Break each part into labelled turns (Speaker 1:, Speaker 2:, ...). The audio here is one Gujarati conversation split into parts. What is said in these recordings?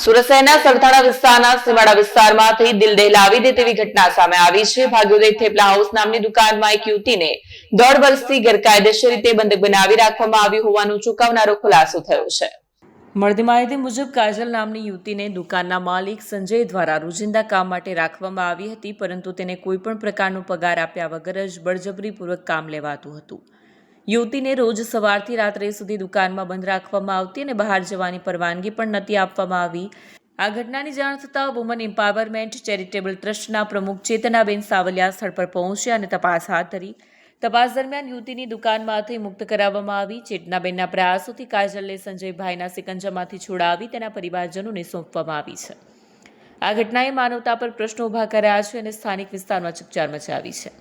Speaker 1: સુરત શહેરના સરથાણા વિસ્તારના સીમાડા વિસ્તારમાંથી દિલ દહેલાવી દે તેવી ઘટના સામે આવી છે। ભાગ્યોદય થેપલા હાઉસ નામની દુકાનમાં એક યુવતીને 1.5 વર્ષથી ગેરકાયદેસર રીતે બંધક બનાવી રાખવામાં આવી હોવાનો ચોંકાવનારો ખુલાસો થયો છે। મળતી માહિતી મુજબ કાજલ નામની યુવતીને દુકાનના માલિક સંજય દ્વારા રોજિંદા કામ માટે રાખવામાં આવી હતી, પરંતુ તેને કોઈપણ પ્રકારનો પગાર આપ્યા વગર જ બળજબરીપૂર્વક કામ લેવાતું હતું। યુવતીને રોજ સવારથી રાત્રે સુધી દુકાનમાં બંધ રાખવામાં આવતી અને બહાર જવાની પરવાનગી પણ નથી આપવામાં આવી। આ ઘટનાની જાણ થતાં વુમન એમ્પાવરમેન્ટ ચેરિટેબલ ટ્રસ્ટના પ્રમુખ ચેતનાબેન સાવલિયા સ્થળ પર પહોંચ્યા અને તપાસ હાથ ધરી। તપાસ દરમિયાન યુવતીની દુકાનમાંથી મુક્ત કરાવવામાં આવી। ચેતનાબેનના પ્રયાસોથી કાજલને સંજયભાઈના સિકંજામાંથી છોડાવી તેના પરિવારજનોને સોંપવામાં આવી છે। આ ઘટનાએ માનવતા પર પ્રશ્નો ઊભા કર્યા છે અને સ્થાનિક વિસ્તારમાં ચકચાર મચાવી છે।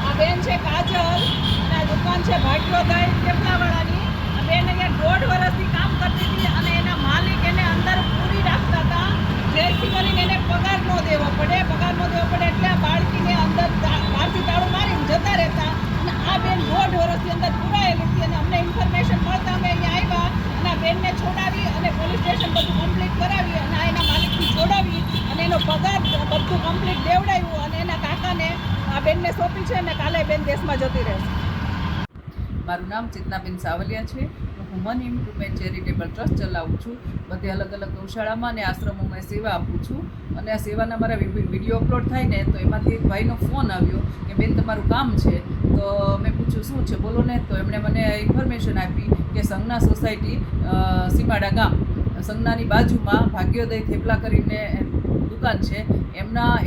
Speaker 2: આ બેન છે કાજલ અને આ દુકાન છે ભાગ્યોદય થેપલાવાળાની। આ બેન અહીંયા 1.5 વર્ષથી કામ કરતી હતી અને એના માલિક એને અંદર પૂરી રાખતા હતા, જેથી કરીને એને પગાર ન દેવો પડે એટલે આ બાળકીને અંદર બહારથી તાળું મારીને જતા રહેતા। અને આ બેન 1.5 વર્ષથી અંદર પુરાયેલી હતી અને અમને ઇન્ફોર્મેશન મળતા અમે અહીંયા આવ્યા અને આ બેનને છોડાવી અને પોલીસ સ્ટેશન બધું કમ્પ્લીટ કરાવી અને આ એના માલિકથી છોડાવી અને એનો પગાર બધું કમ્પ્લીટ દેવડાવ્યું અને એના કાકાને આ બેનને સોંપી છે અને કાલે બેન દેશમાં જતી રહેશે।
Speaker 3: મારું નામ ચેતનાબેન સાવલિયા છે। હું વુમન એમ્પાવરમેન્ટ ચેરિટેબલ ટ્રસ્ટ ચલાવું છું। બધી અલગ અલગ ગૌશાળામાં અને આશ્રમોમાં સેવા આપું છું અને આ સેવાના મારા વિડીયો અપલોડ થાય ને તો એમાંથી એક ભાઈનો ફોન આવ્યો કે બેન તમારું કામ છે। તો મેં પૂછ્યું શું છે બોલો ને, તો એમણે મને ઇન્ફોર્મેશન આપી કે સંજ્ઞા સોસાયટી સીમાડા ગામ સંજ્ઞાની બાજુમાં ભાગ્યોદય થેપલા કરીને દુકાન છે,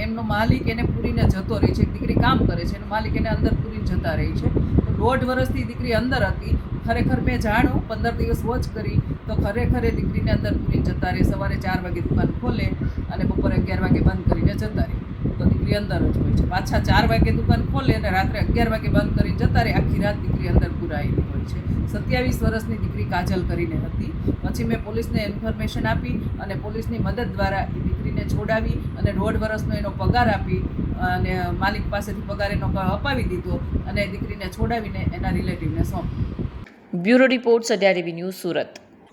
Speaker 3: એમનો માલિક એને પૂરીને જતો રહે છે। એક દીકરી કામ કરે છે, એનો માલિક એને અંદર પૂરીને જતા રહે છે। તો 1.5 વર્ષથી દીકરી અંદર હતી। ખરેખર મેં જાણ્યું 15 દિવસ વોચ કરી તો ખરેખર એ દીકરીને અંદર પૂરીને જતા રહે। સવારે 4 વાગે દુકાન ખોલે અને બપોરે 11 વાગે બંધ કરીને જતા રહે। તો દીકરી અંદર જ હોય છે। પાછા 4 વાગે દુકાન ખોલે અને રાત્રે 11 વાગે બંધ કરીને જતા રહે। આખી રાત દીકરી અંદર પુરાયેલી હોય છે। 27 વર્ષની દીકરી કાજલ કરીને હતી। પછી મેં પોલીસને ઇન્ફોર્મેશન આપી અને પોલીસની મદદ દ્વારા એ દીકરીને છોડાવી અને 1.5 વર્ષનો એનો પગાર આપી અને માલિક પાસેથી પગાર એનો અપાવી દીધો અને દીકરીને છોડાવીને એના રિલેટિવને સોંપી।
Speaker 1: Bureau report Satya TV news Surat.